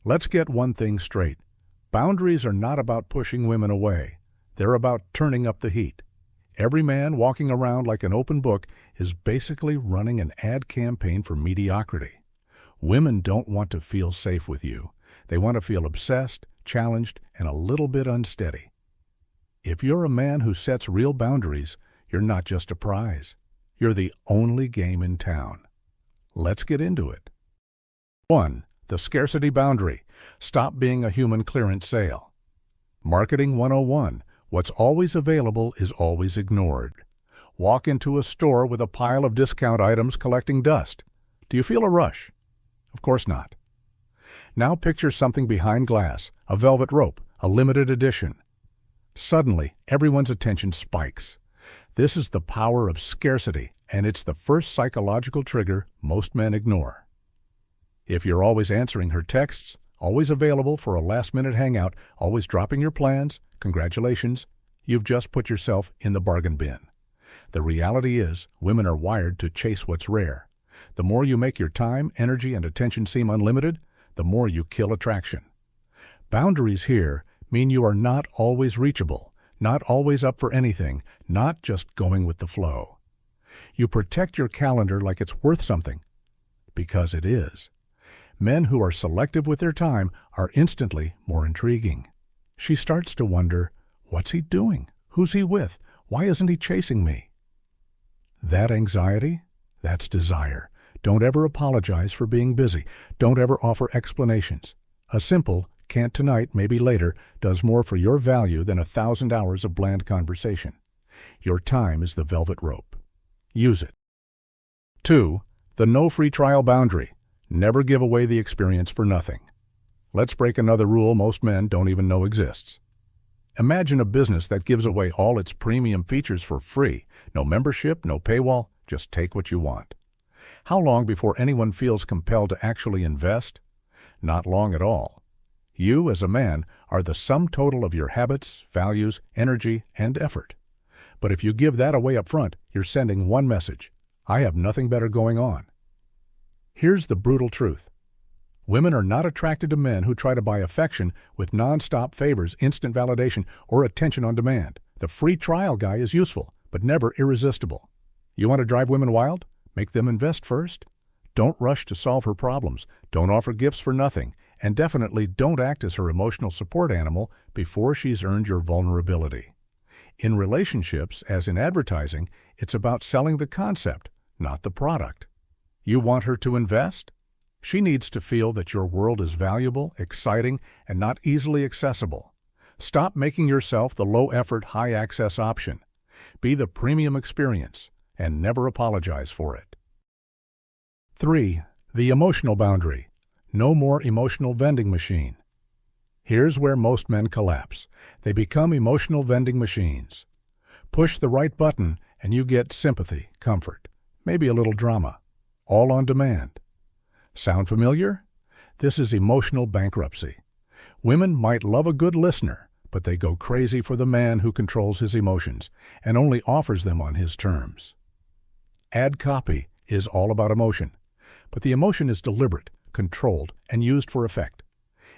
Let's get one thing straight. Boundaries are not about pushing women away. They're about turning up the heat. Every man walking around like an open book is basically running an ad campaign for mediocrity. Women don't want to feel safe with you. They want to feel obsessed, challenged, and a little bit unsteady. If you're a man who sets real boundaries, you're not just a prize. You're the only game in town. Let's get into it. 1. The scarcity boundary. Stop being a human clearance sale. Marketing 101. What's always available is always ignored. Walk into a store with a pile of discount items collecting dust. Do you feel a rush? Of course not. Now picture something behind glass, a velvet rope, a limited edition. Suddenly, everyone's attention spikes. This is the power of scarcity, and it's the first psychological trigger most men ignore. If you're always answering her texts, always available for a last-minute hangout, always dropping your plans, congratulations, you've just put yourself in the bargain bin. The reality is, women are wired to chase what's rare. The more you make your time, energy, and attention seem unlimited, the more you kill attraction. Boundaries here mean you are not always reachable, not always up for anything, not just going with the flow. You protect your calendar like it's worth something, because it is. Men who are selective with their time are instantly more intriguing. She starts to wonder, what's he doing? Who's he with? Why isn't he chasing me? That anxiety, that's desire. Don't ever apologize for being busy. Don't ever offer explanations. A simple, can't tonight, maybe later, does more for your value than 1,000 hours of bland conversation. Your time is the velvet rope. Use it. 2. The no free trial boundary. Never give away the experience for nothing. Let's break another rule most men don't even know exists. Imagine a business that gives away all its premium features for free. No membership, no paywall, just take what you want. How long before anyone feels compelled to actually invest? Not long at all. You, as a man, are the sum total of your habits, values, energy, and effort. But if you give that away up front, you're sending one message: I have nothing better going on. Here's the brutal truth. Women are not attracted to men who try to buy affection with non-stop favors, instant validation, or attention on demand. The free trial guy is useful, but never irresistible. You want to drive women wild? Make them invest first. Don't rush to solve her problems. Don't offer gifts for nothing. And definitely don't act as her emotional support animal before she's earned your vulnerability. In relationships, as in advertising, it's about selling the concept, not the product. You want her to invest? She needs to feel that your world is valuable, exciting, and not easily accessible. Stop making yourself the low-effort, high-access option. Be the premium experience, and never apologize for it. 3. The emotional boundary. No more emotional vending machine. Here's where most men collapse. They become emotional vending machines. Push the right button, and you get sympathy, comfort, maybe a little drama. All on demand. Sound familiar? This is emotional bankruptcy. Women might love a good listener, but they go crazy for the man who controls his emotions and only offers them on his terms. Ad copy is all about emotion, but the emotion is deliberate, controlled, and used for effect.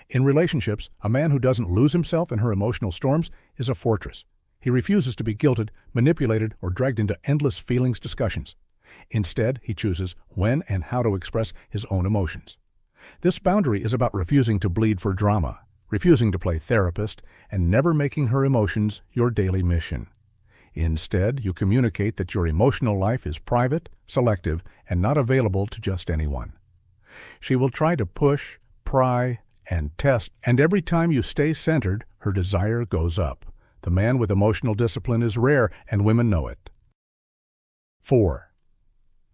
In relationships, a man who doesn't lose himself in her emotional storms is a fortress. He refuses to be guilted, manipulated, or dragged into endless feelings discussions. Instead, he chooses when and how to express his own emotions. This boundary is about refusing to bleed for drama, refusing to play therapist, and never making her emotions your daily mission. Instead, you communicate that your emotional life is private, selective, and not available to just anyone. She will try to push, pry, and test, and every time you stay centered, her desire goes up. The man with emotional discipline is rare, and women know it. 4.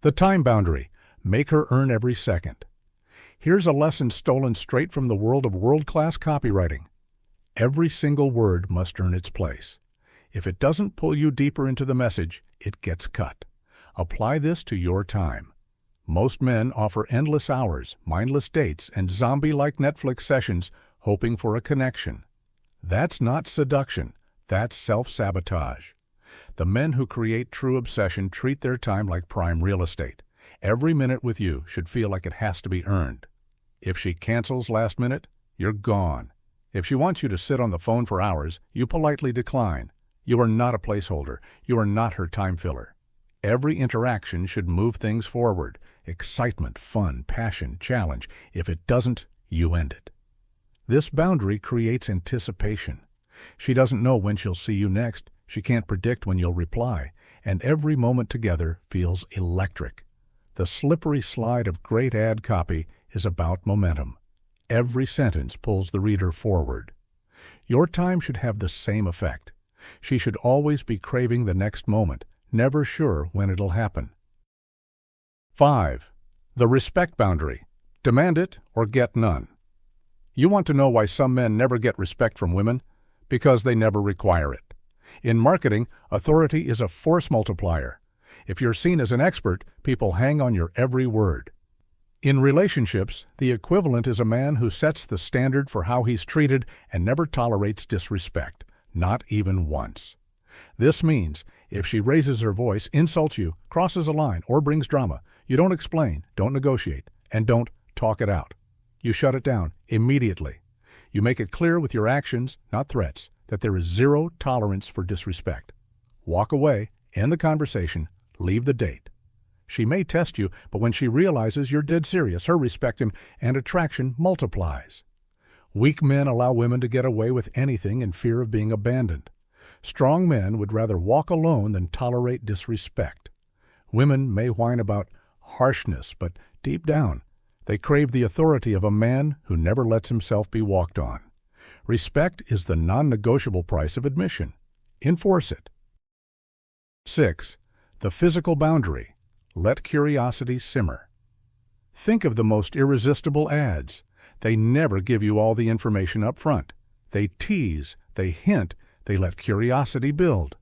The time boundary. Make her earn every second. Here's a lesson stolen straight from the world of world-class copywriting. Every single word must earn its place. If it doesn't pull you deeper into the message, it gets cut. Apply this to your time. Most men offer endless hours, mindless dates, and zombie-like Netflix sessions hoping for a connection. That's not seduction. That's self-sabotage. The men who create true obsession treat their time like prime real estate. Every minute with you should feel like it has to be earned. If she cancels last minute, you're gone. If she wants you to sit on the phone for hours, you politely decline. You are not a placeholder. You are not her time filler. Every interaction should move things forward. Excitement, fun, passion, challenge. If it doesn't, you end it. This boundary creates anticipation. She doesn't know when she'll see you next. She can't predict when you'll reply. And every moment together feels electric. The slippery slide of great ad copy is about momentum. Every sentence pulls the reader forward. Your time should have the same effect. She should always be craving the next moment, never sure when it'll happen. 5. The respect boundary. Demand it or get none. You want to know why some men never get respect from women? Because they never require it. In marketing, authority is a force multiplier. If you're seen as an expert, people hang on your every word. In relationships, the equivalent is a man who sets the standard for how he's treated and never tolerates disrespect, not even once. This means if she raises her voice, insults you, crosses a line, or brings drama, you don't explain, don't negotiate, and don't talk it out. You shut it down immediately. You make it clear with your actions, not threats, that there is zero tolerance for disrespect. Walk away, end the conversation, leave the date. She may test you, but when she realizes you're dead serious, her respect and attraction multiplies. Weak men allow women to get away with anything in fear of being abandoned. Strong men would rather walk alone than tolerate disrespect. Women may whine about harshness, but deep down, they crave the authority of a man who never lets himself be walked on. Respect is the non-negotiable price of admission. Enforce it. 6. The physical boundary. Let curiosity simmer. Think of the most irresistible ads. They never give you all the information up front. They tease, they hint, they let curiosity build.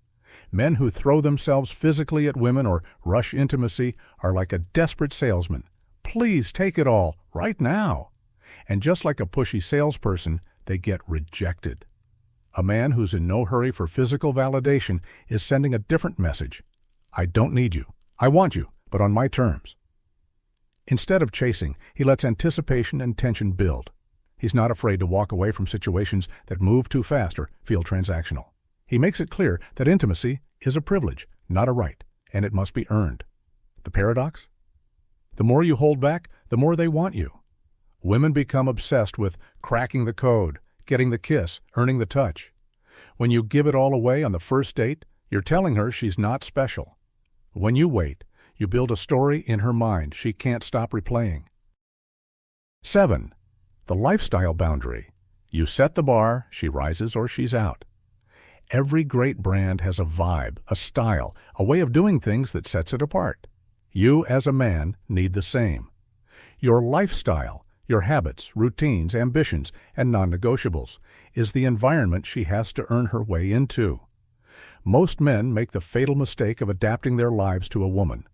Men who throw themselves physically at women or rush intimacy are like a desperate salesman. Please take it all, right now. And just like a pushy salesperson, they get rejected. A man who's in no hurry for physical validation is sending a different message. I don't need you. I want you, but on my terms. Instead of chasing, he lets anticipation and tension build. He's not afraid to walk away from situations that move too fast or feel transactional. He makes it clear that intimacy is a privilege, not a right, and it must be earned. The paradox? The more you hold back, the more they want you. Women become obsessed with cracking the code, getting the kiss, earning the touch. When you give it all away on the first date, you're telling her she's not special. When you wait, you build a story in her mind she can't stop replaying. 7. The lifestyle boundary. You set the bar, she rises or she's out. Every great brand has a vibe, a style, a way of doing things that sets it apart. You, as a man, need the same. Your lifestyle, your habits, routines, ambitions, and non-negotiables, is the environment she has to earn her way into. Most men make the fatal mistake of adapting their lives to a woman.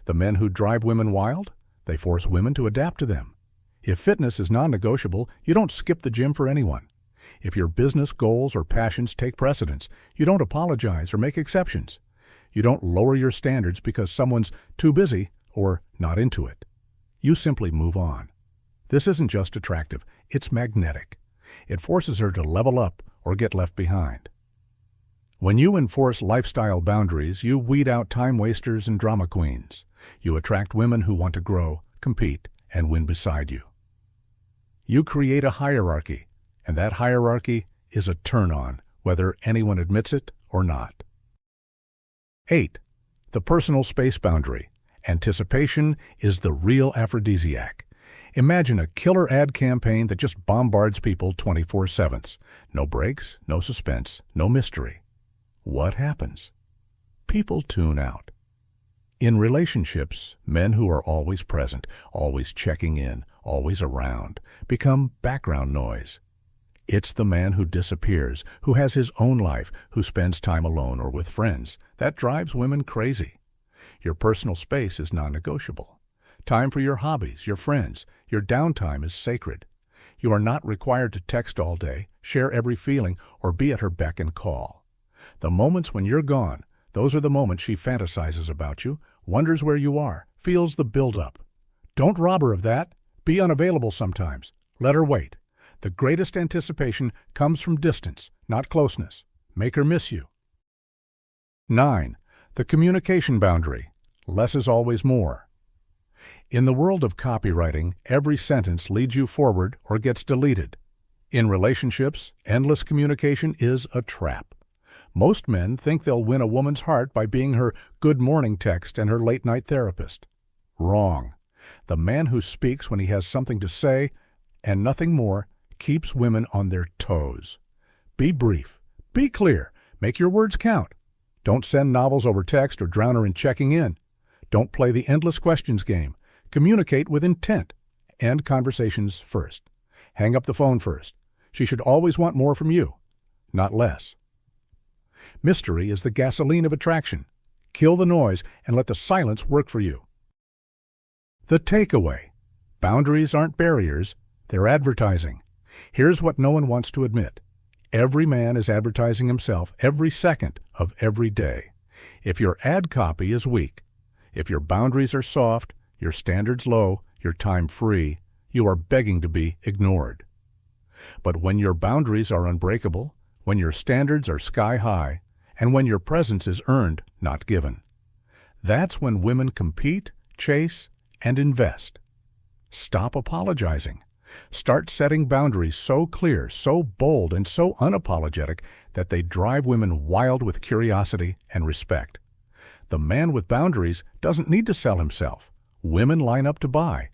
The men who drive women wild, they force women to adapt to them. If fitness is non-negotiable, you don't skip the gym for anyone. If your business goals or passions take precedence, you don't apologize or make exceptions. You don't lower your standards because someone's too busy or not into it. You simply move on. This isn't just attractive, it's magnetic. It forces her to level up or get left behind. When you enforce lifestyle boundaries, you weed out time wasters and drama queens. You attract women who want to grow, compete, and win beside you. You create a hierarchy, and that hierarchy is a turn-on, whether anyone admits it or not. 8. The personal space boundary. Anticipation is the real aphrodisiac. Imagine a killer ad campaign that just bombards people 24/7. No breaks, no suspense, no mystery. What happens? People tune out. In relationships, men who are always present, always checking in, always around, become background noise. It's the man who disappears, who has his own life, who spends time alone or with friends. That drives women crazy. Your personal space is non-negotiable. Time for your hobbies, your friends, your downtime is sacred. You are not required to text all day, share every feeling, or be at her beck and call. The moments when you're gone, those are the moments she fantasizes about you, wonders where you are, feels the build-up. Don't rob her of that. Be unavailable sometimes. Let her wait. The greatest anticipation comes from distance, not closeness. Make her miss you. 9. The communication boundary. Less is always more. In the world of copywriting, every sentence leads you forward or gets deleted. In relationships, endless communication is a trap. Most men think they'll win a woman's heart by being her good morning text and her late-night therapist. Wrong. The man who speaks when he has something to say, and nothing more, keeps women on their toes. Be brief. Be clear. Make your words count. Don't send novels over text or drown her in checking in. Don't play the endless questions game. Communicate with intent. End conversations first. Hang up the phone first. She should always want more from you, not less. Mystery is the gasoline of attraction. Kill the noise and let the silence work for you. The takeaway. Boundaries aren't barriers, they're advertising. Here's what no one wants to admit. Every man is advertising himself every second of every day. If your ad copy is weak, if your boundaries are soft, your standards low, your time free, you are begging to be ignored. But when your boundaries are unbreakable, when your standards are sky high, and when your presence is earned, not given, that's when women compete, chase, and invest. Stop apologizing. Start setting boundaries so clear, so bold, and so unapologetic that they drive women wild with curiosity and respect. The man with boundaries doesn't need to sell himself. Women line up to buy.